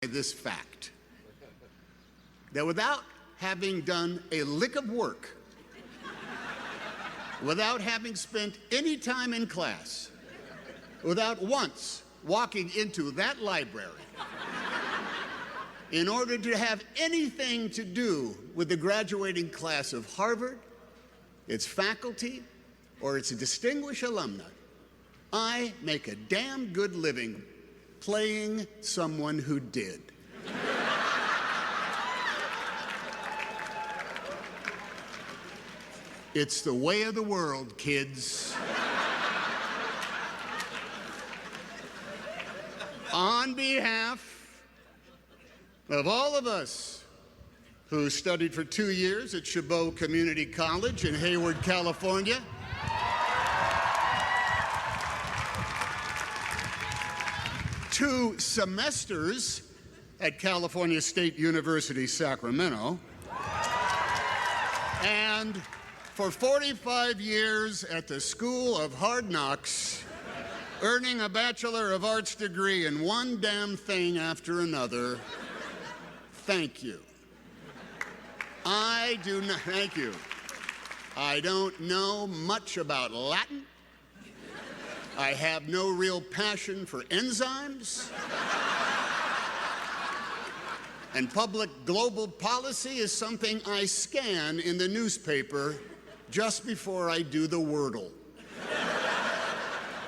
this fact that without having done a lick of work, without having spent any time in class, without once walking into that library, in order to have anything to do with the graduating class of Harvard, its faculty, or its distinguished alumni, I make a damn good living playing someone who did. It's the way of the world, kids. On behalf of all of us who studied for 2 years at Chabot Community College in Hayward, California, 2 semesters at California State University, Sacramento, and for 45 years at the School of Hard Knocks, earning a Bachelor of Arts degree in one damn thing after another. Thank you. Thank you. I don't know much about Latin. I have no real passion for enzymes. And public global policy is something I scan in the newspaper just before I do the Wordle.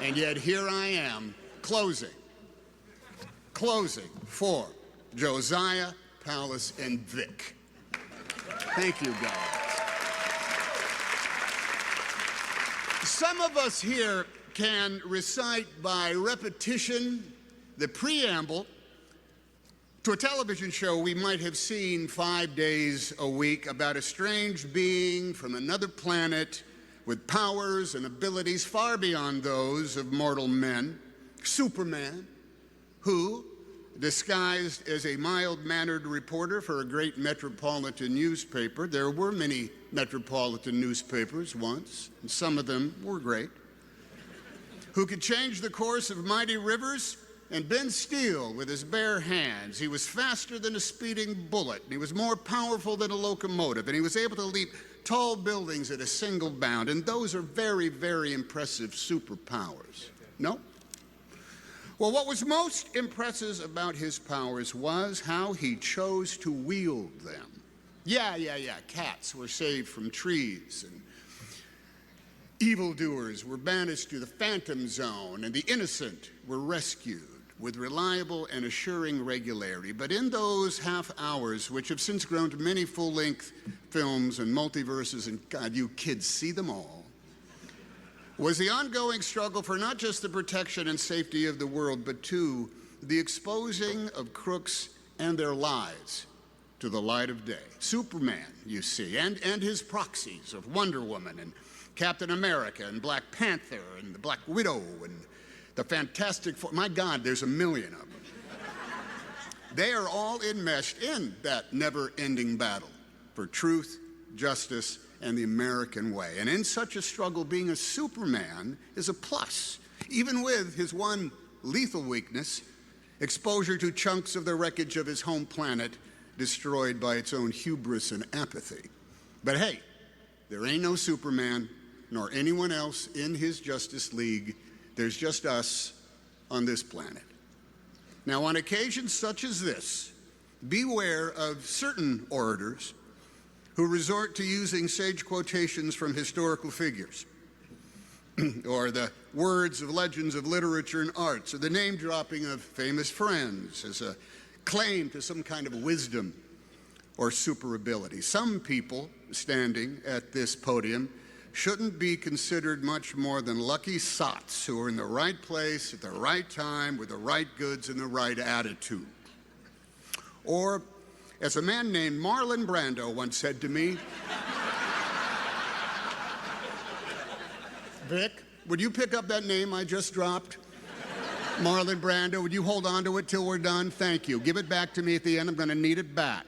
And yet here I am, closing for Josiah, Palace, and Vic. Thank you, guys. Some of us here can recite by repetition the preamble to a television show we might have seen 5 days a week about a strange being from another planet with powers and abilities far beyond those of mortal men, Superman, who, disguised as a mild-mannered reporter for a great metropolitan newspaper — there were many metropolitan newspapers once, and some of them were great — who could change the course of mighty rivers and bend steel with his bare hands. He was faster than a speeding bullet, and he was more powerful than a locomotive, and he was able to leap tall buildings at a single bound, and those are very, very impressive superpowers. No? Well, what was most impressive about his powers was how he chose to wield them. Yeah, cats were saved from trees, and evildoers were banished to the phantom zone, and the innocent were rescued with reliable and assuring regularity. But in those half hours, which have since grown to many full-length films and multiverses, and God, you kids see them all, was the ongoing struggle for not just the protection and safety of the world, but too the exposing of crooks and their lies to the light of day. Superman, you see, and his proxies of Wonder Woman and Captain America and Black Panther and the Black Widow and the Fantastic Four. My God, there's a million of them. They are all enmeshed in that never-ending battle for truth, justice, and the American way. And in such a struggle, being a Superman is a plus, even with his one lethal weakness, exposure to chunks of the wreckage of his home planet destroyed by its own hubris and apathy. But hey, there ain't no Superman nor anyone else in his Justice League. There's just us on this planet. Now, on occasions such as this, beware of certain orators who resort to using sage quotations from historical figures, or the words of legends of literature and arts, or the name-dropping of famous friends as a claim to some kind of wisdom or super ability. Some people standing at this podium shouldn't be considered much more than lucky sots who are in the right place at the right time with the right goods and the right attitude. Or, as a man named Marlon Brando once said to me, Vic, would you pick up that name I just dropped? Marlon Brando, would you hold on to it till we're done? Thank you. Give it back to me at the end. I'm going to need it back.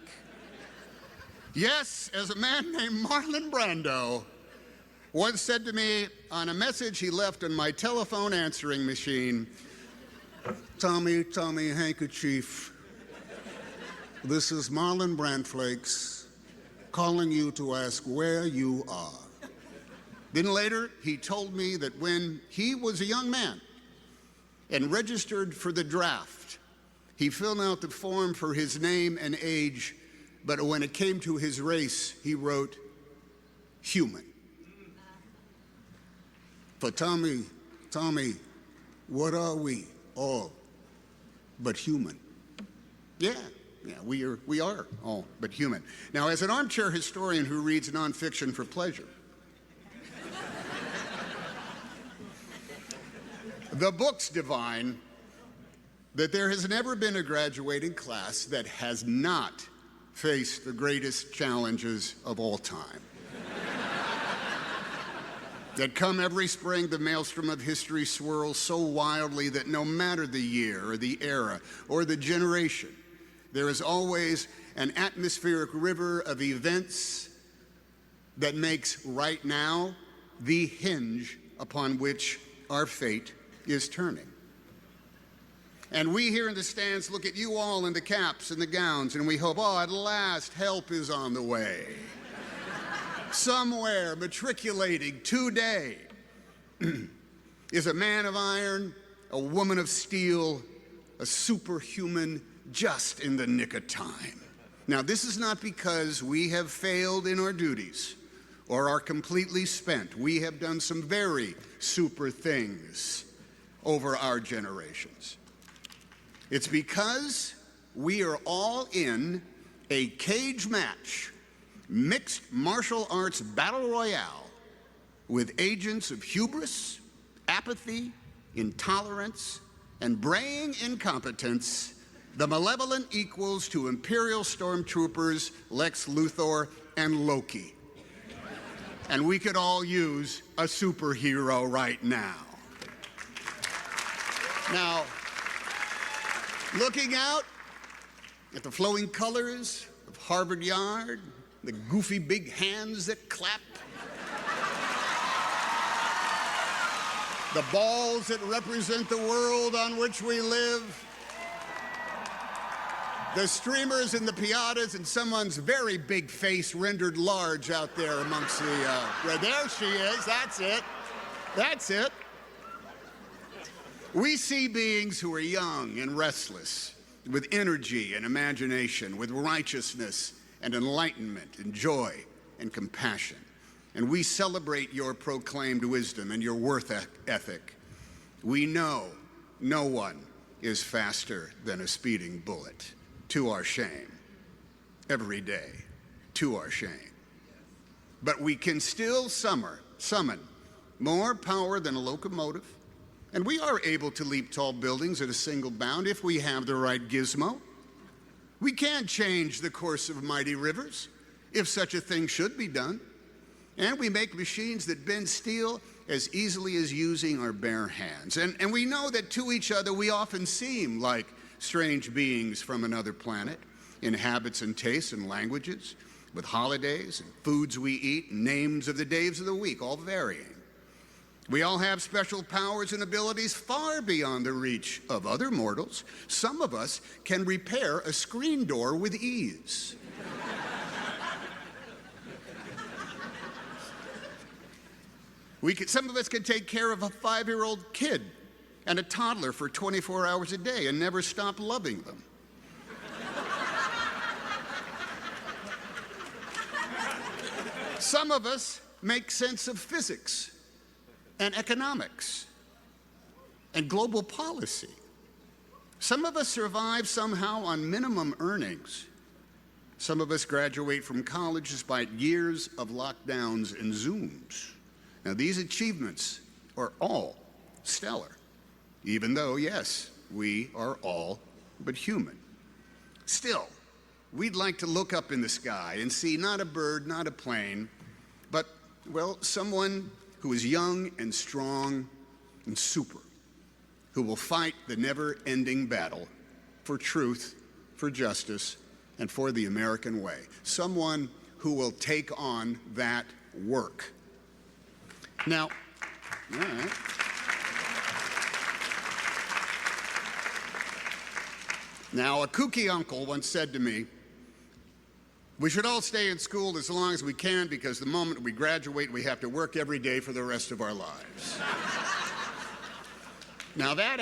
Yes, as a man named Marlon Brando once said to me on a message he left on my telephone answering machine, Tommy, handkerchief. This is Marlon Brandflakes calling you to ask where you are. Then later, he told me that when he was a young man and registered for the draft, he filled out the form for his name and age, but when it came to his race, he wrote human. For Tommy, what are we all but human? Yeah, we are all but human. Now, as an armchair historian who reads nonfiction for pleasure, the books divine that there has never been a graduating class that has not faced the greatest challenges of all time. That come every spring, the maelstrom of history swirls so wildly that no matter the year or the era or the generation, there is always an atmospheric river of events that makes right now the hinge upon which our fate is turning. And we here in the stands look at you all in the caps and the gowns, and we hope, oh, at last, help is on the way. Somewhere matriculating today is a man of iron, a woman of steel, a superhuman just in the nick of time. Now, this is not because we have failed in our duties or are completely spent. We have done some very super things over our generations. It's because we are all in a cage match, mixed martial arts battle royale with agents of hubris, apathy, intolerance, and braying incompetence, the malevolent equals to Imperial stormtroopers Lex Luthor and Loki. And we could all use a superhero right now. Now, looking out at the flowing colors of Harvard Yard, the goofy big hands that clap, the balls that represent the world on which we live, the streamers and the piatas, and someone's very big face rendered large out there amongst the, there she is, that's it, that's it. We see beings who are young and restless, with energy and imagination, with righteousness and enlightenment and joy and compassion. And we celebrate your proclaimed wisdom and your worth ethic. We know no one is faster than a speeding bullet, to our shame, every day, to our shame. But we can still summon more power than a locomotive, and we are able to leap tall buildings at a single bound if we have the right gizmo. We can change the course of mighty rivers, if such a thing should be done. And we make machines that bend steel as easily as using our bare hands. And we know that to each other we often seem like strange beings from another planet, in habits and tastes and languages, with holidays and foods we eat, and names of the days of the week, all varying. We all have special powers and abilities far beyond the reach of other mortals. Some of us can repair a screen door with ease. Some of us can take care of a 5-year-old kid and a toddler for 24 hours a day and never stop loving them. Some of us make sense of physics and economics and global policy. Some of us survive somehow on minimum earnings. Some of us graduate from college despite years of lockdowns and Zooms. Now, these achievements are all stellar, even though, yes, we are all but human. Still, we'd like to look up in the sky and see not a bird, not a plane, but, well, someone who is young and strong and super, who will fight the never-ending battle for truth, for justice, and for the American way. Someone who will take on that work. Now, all right. Now, a kooky uncle once said to me, We should all stay in school as long as we can because the moment we graduate, we have to work every day for the rest of our lives. Now, that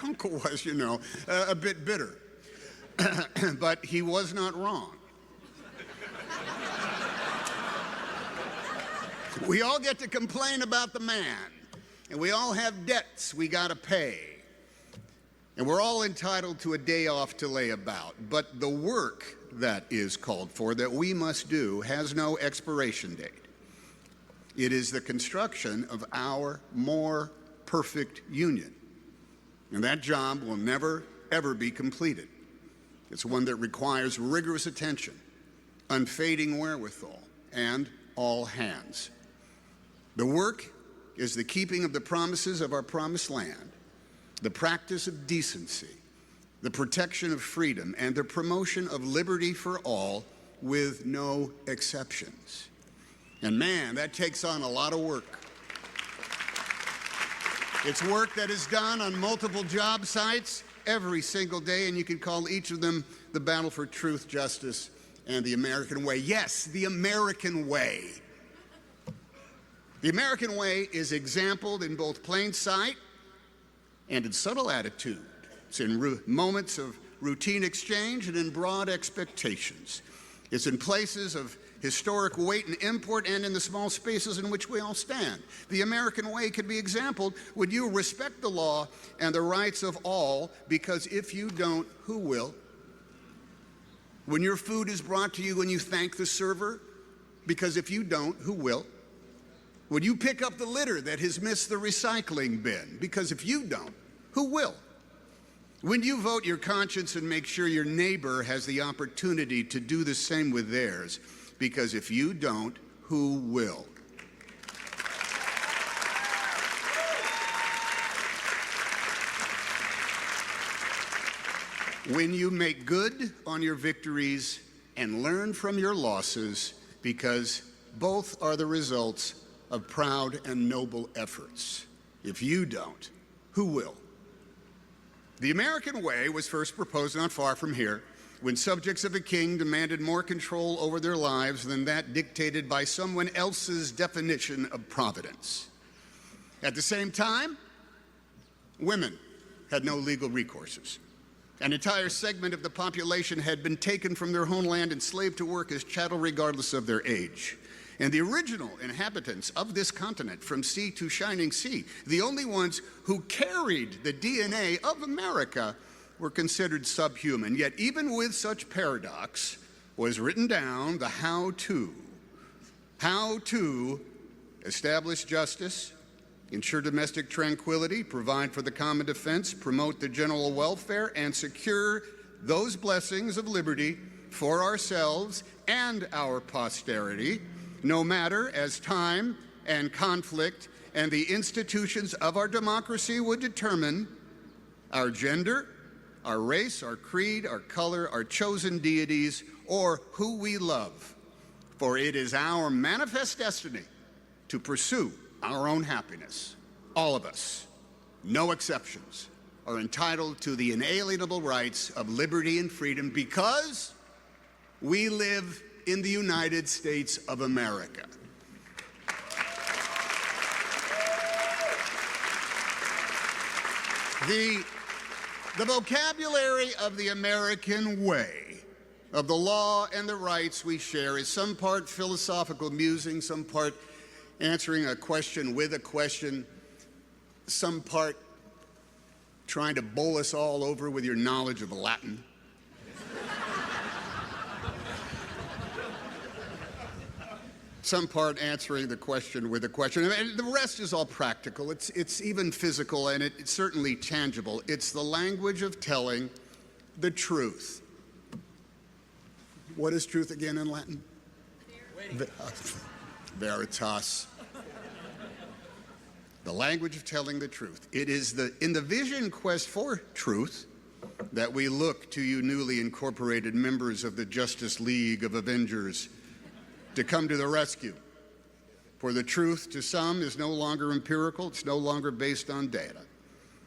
uncle was, a bit bitter, but he was not wrong. We all get to complain about the man, and we all have debts we got to pay, and we're all entitled to a day off to lay about, but the work that is called for, that we must do, has no expiration date. It is the construction of our more perfect union. And that job will never, ever be completed. It's one that requires rigorous attention, unfading wherewithal, and all hands. The work is the keeping of the promises of our promised land, the practice of decency, the protection of freedom, and the promotion of liberty for all with no exceptions. And man, that takes on a lot of work. It's work that is done on multiple job sites every single day, and you can call each of them the battle for truth, justice, and the American way. Yes, the American way. The American way is exampled in both plain sight and in subtle attitude. It's in moments of routine exchange and in broad expectations. It's in places of historic weight and import and in the small spaces in which we all stand. The American way can be exampled when you respect the law and the rights of all, because if you don't, who will? When your food is brought to you and you thank the server, because if you don't, who will? When you pick up the litter that has missed the recycling bin, because if you don't, who will? When you vote your conscience and make sure your neighbor has the opportunity to do the same with theirs, because if you don't, who will? When you make good on your victories and learn from your losses, because both are the results of proud and noble efforts. If you don't, who will? The American way was first proposed not far from here, when subjects of a king demanded more control over their lives than that dictated by someone else's definition of providence. At the same time, women had no legal recourses. An entire segment of the population had been taken from their homeland and enslaved to work as chattel regardless of their age. And the original inhabitants of this continent, from sea to shining sea, the only ones who carried the DNA of America, were considered subhuman. Yet even with such paradox was written down the how-to. How to establish justice, ensure domestic tranquility, provide for the common defense, promote the general welfare, and secure those blessings of liberty for ourselves and our posterity, no matter as time and conflict and the institutions of our democracy would determine our gender, our race, our creed, our color, our chosen deities, or who we love. For it is our manifest destiny to pursue our own happiness. All of us, no exceptions, are entitled to the inalienable rights of liberty and freedom because we live in the United States of America. The vocabulary of the American way, of the law and the rights we share, is some part philosophical musing, some part answering a question with a question, some part trying to bowl us all over with your knowledge of Latin. Some part answering the question with a question. And the rest is all practical. It's even physical, and it's certainly tangible. It's the language of telling the truth. What is truth again in Latin? Veritas. The language of telling the truth. It is in the vision quest for truth that we look to you newly incorporated members of the Justice League of Avengers to come to the rescue. For the truth to some is no longer empirical, it's no longer based on data,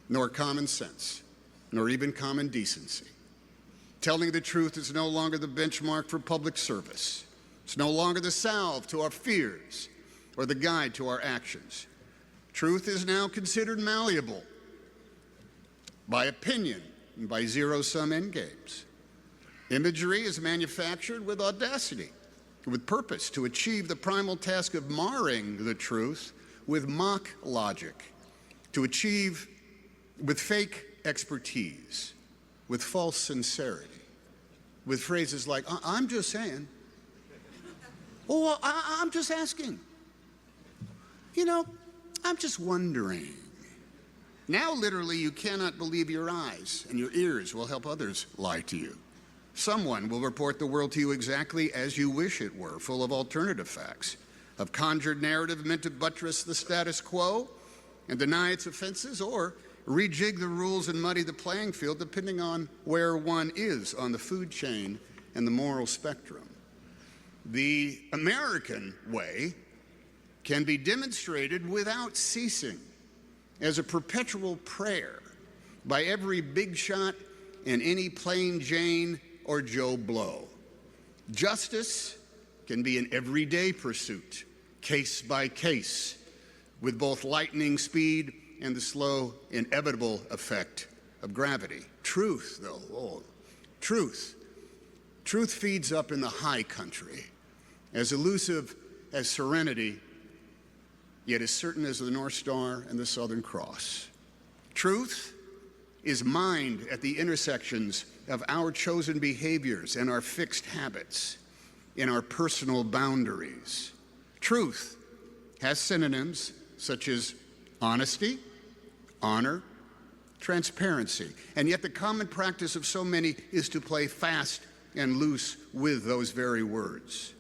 nor common sense, nor even common decency. Telling the truth is no longer the benchmark for public service. It's no longer the salve to our fears or the guide to our actions. Truth is now considered malleable by opinion and by zero-sum endgames. Imagery is manufactured with audacity, with purpose to achieve the primal task of marring the truth with mock logic, to achieve with fake expertise, with false sincerity, with phrases like, I'm just saying, or I'm just asking. You know, I'm just wondering. Now, literally, you cannot believe your eyes, and your ears will help others lie to you. Someone will report the world to you exactly as you wish it were, full of alternative facts, of conjured narrative meant to buttress the status quo and deny its offenses, or rejig the rules and muddy the playing field depending on where one is on the food chain and the moral spectrum. The American way can be demonstrated without ceasing as a perpetual prayer by every big shot and any plain Jane or Joe Blow. Justice can be an everyday pursuit, case by case, with both lightning speed and the slow, inevitable effect of gravity. Truth, though, truth. Truth feeds up in the high country, as elusive as serenity, yet as certain as the North Star and the Southern Cross. Truth is mined at the intersections of our chosen behaviors and our fixed habits, in our personal boundaries. Truth has synonyms such as honesty, honor, transparency, and yet the common practice of so many is to play fast and loose with those very words,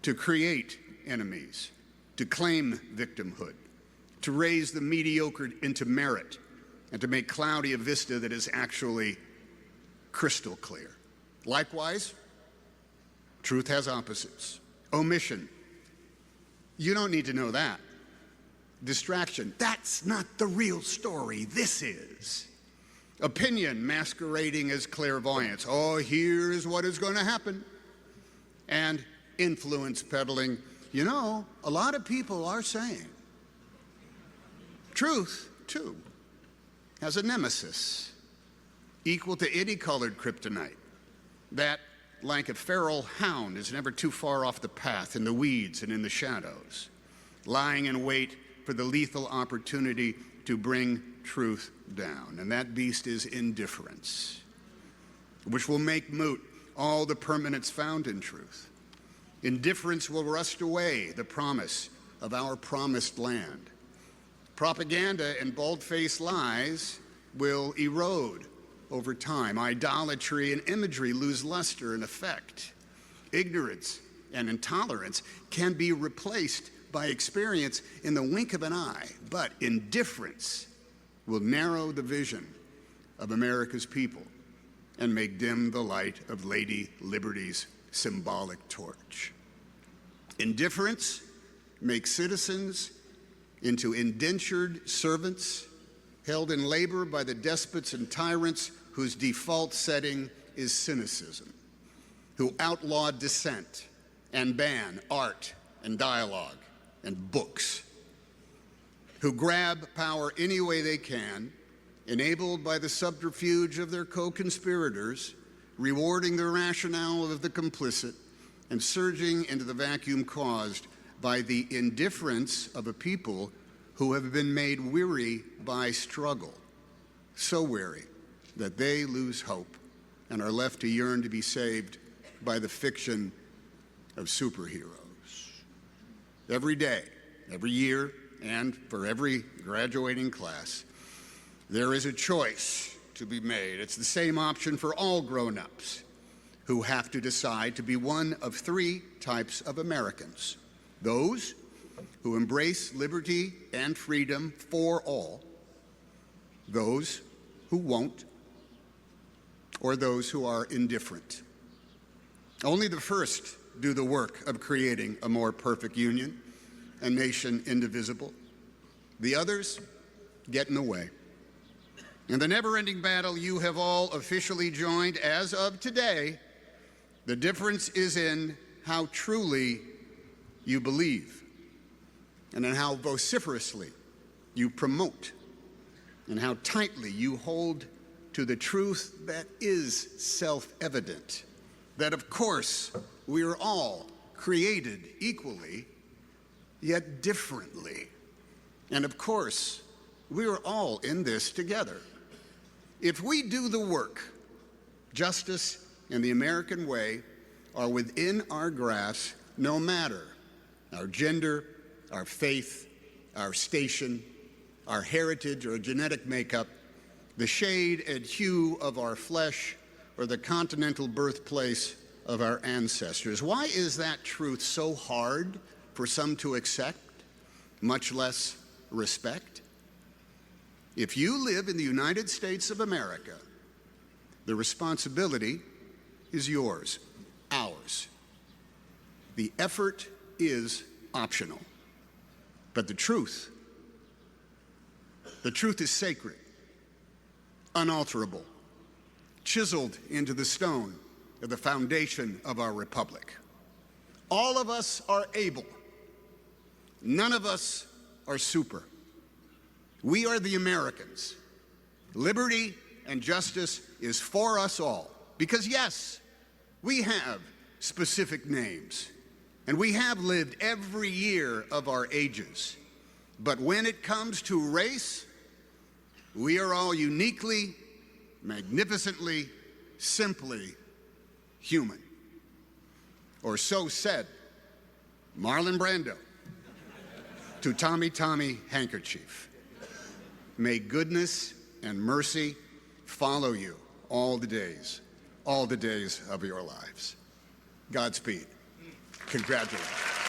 to create enemies, to claim victimhood, to raise the mediocre into merit, and to make cloudy a vista that is actually crystal clear. Likewise, truth has opposites. Omission. You don't need to know that. Distraction. That's not the real story. This is. Opinion masquerading as clairvoyance. Oh, here's what is going to happen. And influence peddling. You know, a lot of people are saying. Truth, too, has a nemesis equal to any colored kryptonite. That, like a feral hound, is never too far off the path in the weeds and in the shadows, lying in wait for the lethal opportunity to bring truth down. And that beast is indifference, which will make moot all the permanence found in truth. Indifference will rust away the promise of our promised land. Propaganda and bald-faced lies will erode over time. Idolatry and imagery lose luster and effect. Ignorance and intolerance can be replaced by experience in the wink of an eye, but indifference will narrow the vision of America's people and make dim the light of Lady Liberty's symbolic torch. Indifference makes citizens into indentured servants held in labor by the despots and tyrants whose default setting is cynicism, who outlaw dissent and ban art and dialogue and books, who grab power any way they can, enabled by the subterfuge of their co-conspirators, rewarding the rationale of the complicit, and surging into the vacuum caused by the indifference of a people who have been made weary by struggle, so weary that they lose hope and are left to yearn to be saved by the fiction of superheroes. Every day, every year, and for every graduating class, there is a choice to be made. It's the same option for all grown-ups who have to decide to be one of three types of Americans: those who embrace liberty and freedom for all, those who won't, or those who are indifferent. Only the first do the work of creating a more perfect union, a nation indivisible. The others get in the way. In the never-ending battle you have all officially joined as of today, the difference is in how truly you believe and in how vociferously you promote and how tightly you hold to the truth that is self-evident, that of course we are all created equally, yet differently. And of course, we are all in this together. If we do the work, justice and the American way are within our grasp, no matter our gender, our faith, our station, our heritage or genetic makeup, the shade and hue of our flesh, or the continental birthplace of our ancestors. Why is that truth so hard for some to accept, much less respect? If you live in the United States of America, the responsibility is yours, ours. The effort is optional. But the truth is sacred, unalterable, chiseled into the stone of the foundation of our republic. All of us are able. None of us are super. We are the Americans. Liberty and justice is for us all. Because yes, we have specific names, and we have lived every year of our ages. But when it comes to race, we are all uniquely, magnificently, simply human. Or so said Marlon Brando to Tommy Tommy Handkerchief. May goodness and mercy follow you all the days of your lives. Godspeed. Congratulations.